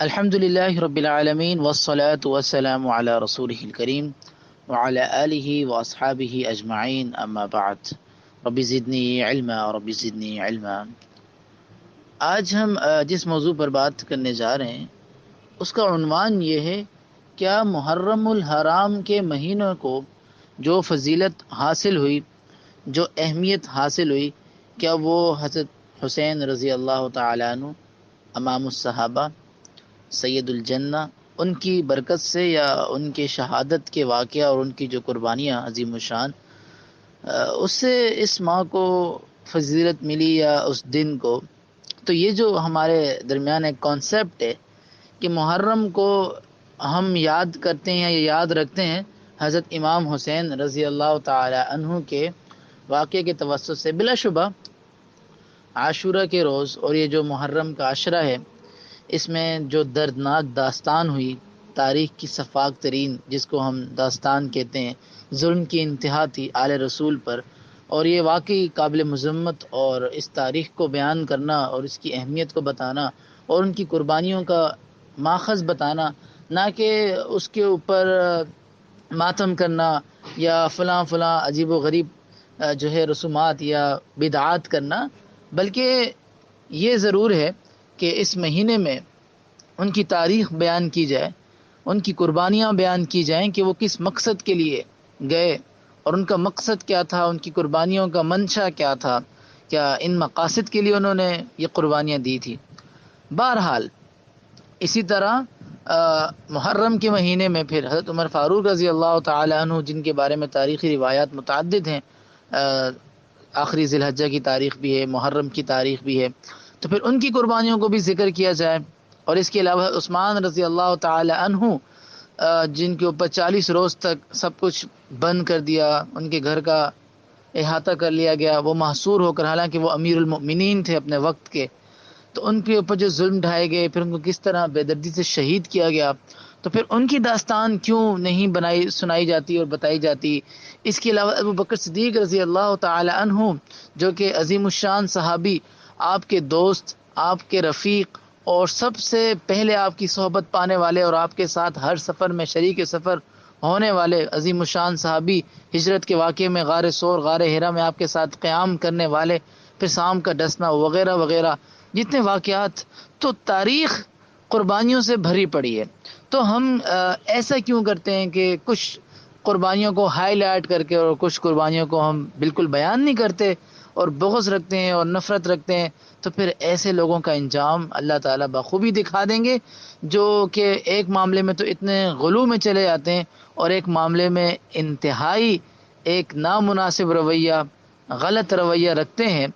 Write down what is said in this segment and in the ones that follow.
الحمد للہ رب العالمین والصلاة والسلام علی رسولہ الکریم وعلی آلہ واصحابہ اجمعین اما بعد رب زدنی علما رب زدنی علما۔ آج ہم جس موضوع پر بات کرنے جا رہے ہیں اس کا عنوان یہ ہے، کیا محرم الحرام کے مہینوں کو جو فضیلت حاصل ہوئی، جو اہمیت حاصل ہوئی، کیا وہ حضرت حسین رضی اللہ تعالیٰ عنہ امام الصحابہ سید الجنہ ان کی برکت سے یا ان کے شہادت کے واقعہ اور ان کی جو قربانیاں عظیم الشان اس سے اس ماہ کو فضیلت ملی یا اس دن کو؟ تو یہ جو ہمارے درمیان ایک کانسیپٹ ہے کہ محرم کو ہم یاد کرتے ہیں یا یاد رکھتے ہیں حضرت امام حسین رضی اللہ تعالی عنہ کے واقعے کے توسط سے، بلا شبہ عاشورہ کے روز اور یہ جو محرم کا عشرہ ہے، اس میں جو دردناک داستان ہوئی، تاریخ کی سفاک ترین جس کو ہم داستان کہتے ہیں، ظلم کی انتہا تھی آل رسول پر، اور یہ واقعی قابل مذمت، اور اس تاریخ کو بیان کرنا اور اس کی اہمیت کو بتانا اور ان کی قربانیوں کا ماخذ بتانا، نہ کہ اس کے اوپر ماتم کرنا یا فلاں فلاں عجیب و غریب جو ہے رسومات یا بدعات کرنا، بلکہ یہ ضرور ہے کہ اس مہینے میں ان کی تاریخ بیان کی جائے، ان کی قربانیاں بیان کی جائیں کہ وہ کس مقصد کے لیے گئے اور ان کا مقصد کیا تھا، ان کی قربانیوں کا منشا کیا تھا، کیا ان مقاصد کے لیے انہوں نے یہ قربانیاں دی تھی۔ بہرحال اسی طرح محرم کے مہینے میں پھر حضرت عمر فاروق رضی اللہ تعالی عنہ، جن کے بارے میں تاریخی روایات متعدد ہیں، آخری ذی الحجہ کی تاریخ بھی ہے، محرم کی تاریخ بھی ہے، تو پھر ان کی قربانیوں کو بھی ذکر کیا جائے۔ اور اس کے علاوہ عثمان رضی اللہ تعالی عنہ، جن کے اوپر 40 روز تک سب کچھ بند کر دیا، ان کے گھر کا احاطہ کر لیا گیا، وہ محصور ہو کر، حالانکہ وہ امیر المؤمنین تھے اپنے وقت کے، تو ان کے اوپر جو ظلم ڈھائے گئے، پھر ان کو کس طرح بے دردی سے شہید کیا گیا، تو پھر ان کی داستان کیوں نہیں سنائی جاتی اور بتائی جاتی؟ اس کے علاوہ ابو بکر صدیق رضی اللہ تعالی عنہ، جو کہ عظیم الشان صحابی، آپ کے دوست، آپ کے رفیق، اور سب سے پہلے آپ کی صحبت پانے والے اور آپ کے ساتھ ہر سفر میں شریک سفر ہونے والے عظیم الشان صحابی، ہجرت کے واقعے میں غار ثور، غار حرا میں آپ کے ساتھ قیام کرنے والے، پھر شام کا ڈسنا وغیرہ وغیرہ، جتنے واقعات، تو تاریخ قربانیوں سے بھری پڑی ہے۔ تو ہم ایسا کیوں کرتے ہیں کہ کچھ قربانیوں کو ہائی لائٹ کر کے اور کچھ قربانیوں کو ہم بالکل بیان نہیں کرتے اور بغض رکھتے ہیں اور نفرت رکھتے ہیں؟ تو پھر ایسے لوگوں کا انجام اللہ تعالیٰ بخوبی دکھا دیں گے، جو کہ ایک معاملے میں تو اتنے غلو میں چلے جاتے ہیں اور ایک معاملے میں انتہائی ایک نامناسب رویہ، غلط رویہ رکھتے ہیں،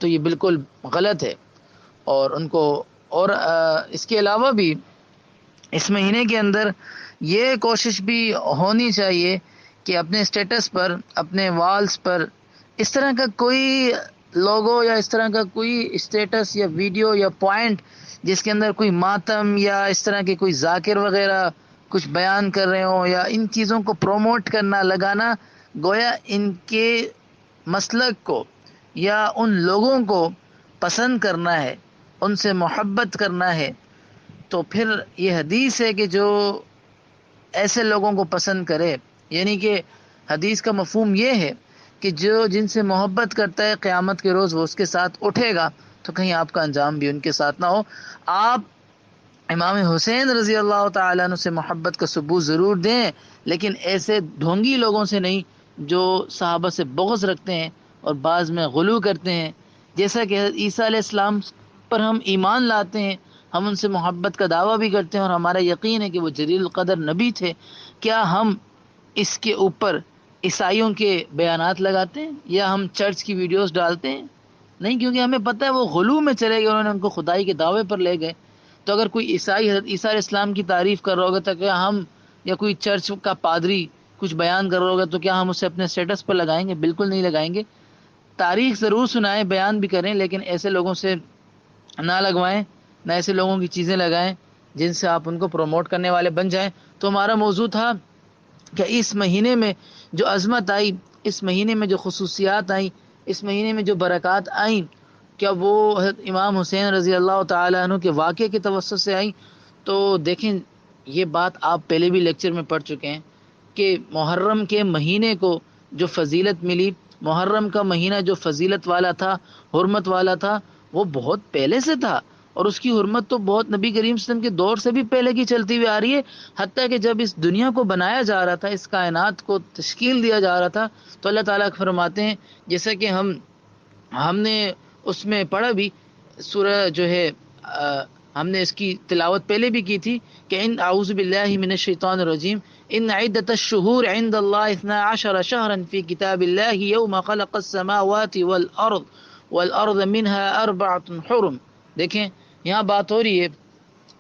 تو یہ بالکل غلط ہے۔ اور ان کو، اور اس کے علاوہ بھی اس مہینے کے اندر یہ کوشش بھی ہونی چاہیے کہ اپنے اسٹیٹس پر، اپنے والز پر اس طرح کا کوئی لوگو یا اس طرح کا کوئی اسٹیٹس یا ویڈیو یا پوائنٹ جس کے اندر کوئی ماتم یا اس طرح کے کوئی ذاکر وغیرہ کچھ بیان کر رہے ہوں، یا ان چیزوں کو پروموٹ کرنا، لگانا، گویا ان کے مسلک کو یا ان لوگوں کو پسند کرنا ہے، ان سے محبت کرنا ہے۔ تو پھر یہ حدیث ہے کہ جو ایسے لوگوں کو پسند کرے، یعنی کہ حدیث کا مفہوم یہ ہے کہ جو جن سے محبت کرتا ہے، قیامت کے روز وہ اس کے ساتھ اٹھے گا، تو کہیں آپ کا انجام بھی ان کے ساتھ نہ ہو۔ آپ امام حسین رضی اللہ تعالیٰ عنہ سے محبت کا ثبوت ضرور دیں، لیکن ایسے ڈھونگی لوگوں سے نہیں جو صحابہ سے بغض رکھتے ہیں اور بعض میں غلو کرتے ہیں۔ جیسا کہ عیسیٰ علیہ السلام پر ہم ایمان لاتے ہیں، ہم ان سے محبت کا دعویٰ بھی کرتے ہیں اور ہمارا یقین ہے کہ وہ جلیل القدر نبی تھے، کیا ہم اس کے اوپر عیسائیوں کے بیانات لگاتے ہیں یا ہم چرچ کی ویڈیوز ڈالتے ہیں؟ نہیں، کیونکہ ہمیں پتہ ہے وہ غلو میں چلے گئے، انہوں نے ان کو خدائی کے دعوے پر لے گئے۔ تو اگر کوئی عیسائی حضرت عیسیٰ علیہ السلام کی تعریف کر رہا ہوگا تو کیا ہم، یا کوئی چرچ کا پادری کچھ بیان کر رہا ہوگا تو کیا ہم اسے اپنے سٹیٹس پر لگائیں گے؟ بالکل نہیں لگائیں گے۔ تاریخ ضرور سنائیں، بیان بھی کریں، لیکن ایسے لوگوں سے نہ لگوائیں، نہ ایسے لوگوں کی چیزیں لگائیں جن سے آپ ان کو پروموٹ کرنے والے بن جائیں۔ تو ہمارا موضوع تھا کہ اس مہینے میں جو عظمت آئی، اس مہینے میں جو خصوصیات آئیں، اس مہینے میں جو برکات آئیں، کیا وہ حضرت امام حسین رضی اللہ تعالیٰ عنہ کے واقعے کے توسط سے آئیں؟ تو دیکھیں یہ بات آپ پہلے بھی لیکچر میں پڑھ چکے ہیں کہ محرم کے مہینے کو جو فضیلت ملی، محرم کا مہینہ جو فضیلت والا تھا، حرمت والا تھا، وہ بہت پہلے سے تھا، اور اس کی حرمت تو بہت نبی کریم صلی اللہ علیہ وسلم کے دور سے بھی پہلے کی چلتی ہوئی آ رہی ہے. حتیٰ کہ جب اس دنیا کو بنایا جا رہا تھا، اس کائنات کو تشکیل دیا جا رہا تھا، تو اللہ تعالیٰ فرماتے ہیں، جیسا کہ ہم نے اس میں پڑھا بھی، سورہ جو ہے ہم نے اس کی تلاوت پہلے بھی کی تھی کہ ان اعوذ باللہ من الشیطان الرجیم ان عدۃ الشہور عند اللہ 12 شہرا فی کتاب اللہ یوم خلق السماوات والارض منها 4 حرم. دیکھیں یہاں بات ہو رہی ہے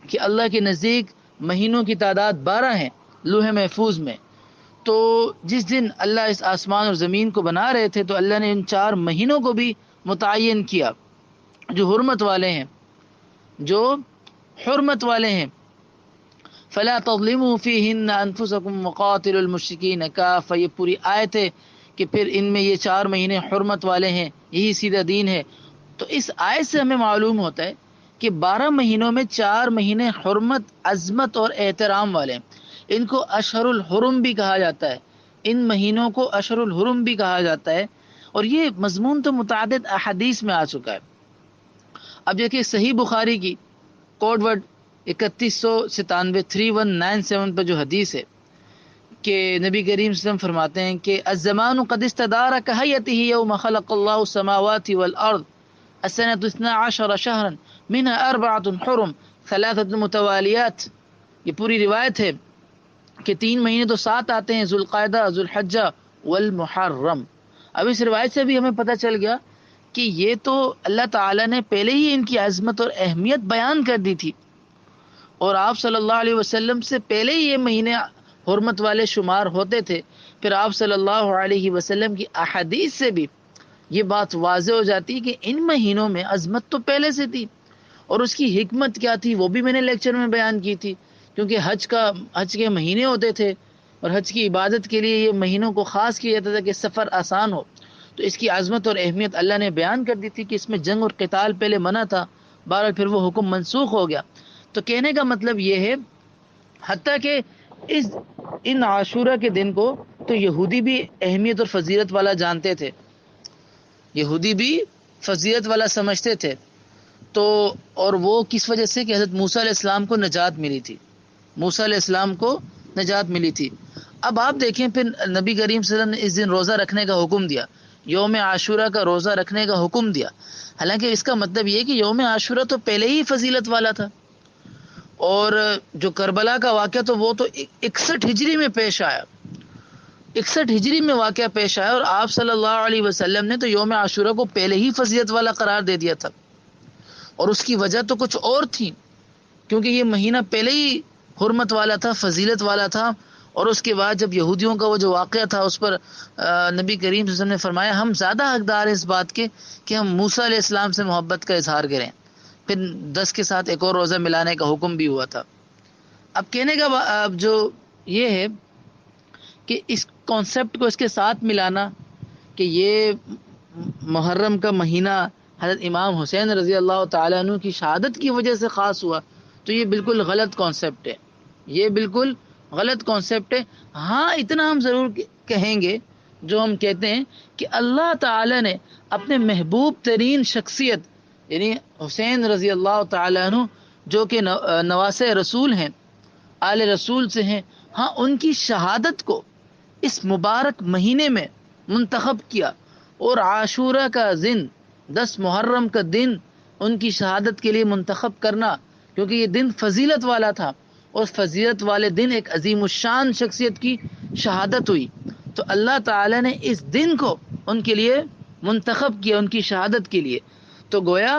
کہ اللہ کے نزدیک مہینوں کی تعداد 12 ہیں لوح محفوظ میں. تو جس دن اللہ اس آسمان اور زمین کو بنا رہے تھے تو اللہ نے ان 4 مہینوں کو بھی متعین کیا جو حرمت والے ہیں، جو حرمت والے ہیں. فلا تظلموا فیہن انفسکم وقاتلوا المشرکین کافہ. یہ پوری آیت ہے کہ پھر ان میں یہ 4 مہینے حرمت والے ہیں، یہی سیدھا دین ہے. تو اس آیت سے ہمیں معلوم ہوتا ہے کہ 12 مہینوں میں 4 مہینے حرمت، عظمت اور احترام والے ہیں. ان کو اشہر الحرم بھی کہا جاتا ہے، ان مہینوں کو اشہر الحرم بھی کہا جاتا ہے. اور یہ مضمون تو متعدد احادیث میں آ چکا ہے. اب دیکھیں صحیح بخاری کی کوڈ ورڈ 3197 3197 پر جو حدیث ہے کہ نبی کریم صلی اللہ علیہ وسلم فرماتے ہیں کہ الزمان قد استدار كهيئته يوم خلق الله السماوات والارض السنة 12 شهرا منها 4 حرم 3 متوالیات. یہ پوری روایت ہے کہ 3 مہینے تو 7 آتے ہیں، ذوالقعدہ، ذوالحجہ والمحرم. اب اس روایت سے بھی ہمیں پتہ چل گیا کہ یہ تو اللہ تعالیٰ نے پہلے ہی ان کی عظمت اور اہمیت بیان کر دی تھی، اور آپ صلی اللہ علیہ وسلم سے پہلے ہی یہ مہینے حرمت والے شمار ہوتے تھے. پھر آپ صلی اللہ علیہ وسلم کی احادیث سے بھی یہ بات واضح ہو جاتی کہ ان مہینوں میں عظمت تو پہلے سے تھی، اور اس کی حکمت کیا تھی وہ بھی میں نے لیکچر میں بیان کی تھی. کیونکہ حج کے مہینے ہوتے تھے، اور حج کی عبادت کے لیے یہ مہینوں کو خاص کیا جاتا تھا کہ سفر آسان ہو. تو اس کی عظمت اور اہمیت اللہ نے بیان کر دی تھی کہ اس میں جنگ اور قتال پہلے منع تھا، بہرحال پھر وہ حکم منسوخ ہو گیا. تو کہنے کا مطلب یہ ہے، حتیٰ کہ ان عاشورہ کے دن کو تو یہودی بھی اہمیت اور فضیلت والا جانتے تھے، یہودی بھی فضیلت والا سمجھتے تھے. تو اور وہ کس وجہ سے کہ حضرت موسیٰ علیہ السلام کو نجات ملی تھی، موسیٰ علیہ السلام کو نجات ملی تھی. اب آپ دیکھیں پھر نبی کریم صلی اللہ علیہ وسلم نے اس دن روزہ رکھنے کا حکم دیا، یوم عاشورہ کا روزہ رکھنے کا حکم دیا. حالانکہ اس کا مطلب یہ کہ یوم عاشورہ تو پہلے ہی فضیلت والا تھا، اور جو کربلا کا واقعہ تو وہ تو 61 ہجری میں پیش آیا، 61 ہجری میں واقعہ پیش آیا، اور آپ صلی اللہ علیہ وسلم نے تو یوم عاشورہ کو پہلے ہی فضیلت والا قرار دے دیا تھا. اور اس کی وجہ تو کچھ اور تھی، کیونکہ یہ مہینہ پہلے ہی حرمت والا تھا، فضیلت والا تھا. اور اس کے بعد جب یہودیوں کا وہ جو واقعہ تھا اس پر نبی کریم صلی اللہ علیہ وسلم نے فرمایا ہم زیادہ حقدار ہیں اس بات کے کہ ہم موسیٰ علیہ السلام سے محبت کا اظہار کریں. پھر 10 کے ساتھ ایک اور روزہ ملانے کا حکم بھی ہوا تھا. اب کہنے کا جو یہ ہے کہ اس کانسیپٹ کو اس کے ساتھ ملانا کہ یہ محرم کا مہینہ حضرت امام حسین رضی اللہ تعالیٰ عنہ کی شہادت کی وجہ سے خاص ہوا، تو یہ بالکل غلط کانسیپٹ ہے، یہ بالکل غلط کانسیپٹ ہے. ہاں اتنا ہم ضرور کہیں گے جو ہم کہتے ہیں کہ اللہ تعالیٰ نے اپنے محبوب ترین شخصیت یعنی حسین رضی اللہ تعالیٰ عنہ جو کہ نواسے رسول ہیں، آل رسول سے ہیں، ہاں ان کی شہادت کو اس مبارک مہینے میں منتخب کیا، اور عاشورہ کا دن 10 محرم کا دن ان کی شہادت کے لیے منتخب کرنا، کیونکہ یہ دن فضیلت والا تھا، اور فضیلت والے دن ایک عظیم الشان شخصیت کی شہادت ہوئی. تو اللہ تعالی نے اس دن کو ان کے لیے منتخب کیا، ان کی شہادت کے لیے. تو گویا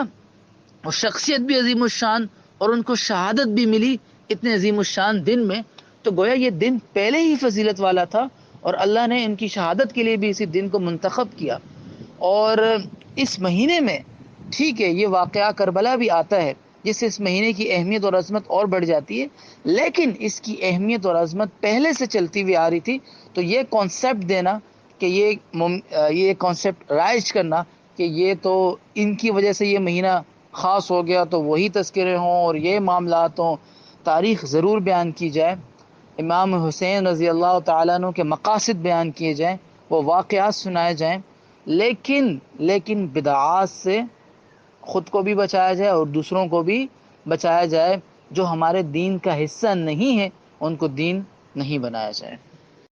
وہ شخصیت بھی عظیم الشان اور ان کو شہادت بھی ملی اتنے عظیم الشان دن میں. تو گویا یہ دن پہلے ہی فضیلت والا تھا، اور اللہ نے ان کی شہادت کے لیے بھی اسی دن کو منتخب کیا. اور اس مہینے میں ٹھیک ہے یہ واقعہ کربلا بھی آتا ہے جس سے اس مہینے کی اہمیت اور عظمت اور بڑھ جاتی ہے، لیکن اس کی اہمیت اور عظمت پہلے سے چلتی ہوئی آ رہی تھی. تو یہ کانسیپٹ دینا کہ یہ کانسیپٹ رائج کرنا کہ یہ تو ان کی وجہ سے یہ مہینہ خاص ہو گیا تو وہی تذکرے ہوں اور یہ معاملات ہوں، تاریخ ضرور بیان کی جائے، امام حسین رضی اللہ تعالیٰ عنہ کے مقاصد بیان کیے جائیں، وہ واقعات سنائے جائیں، لیکن بدعات سے خود کو بھی بچایا جائے اور دوسروں کو بھی بچایا جائے۔ جو ہمارے دین کا حصہ نہیں ہے ان کو دین نہیں بنایا جائے۔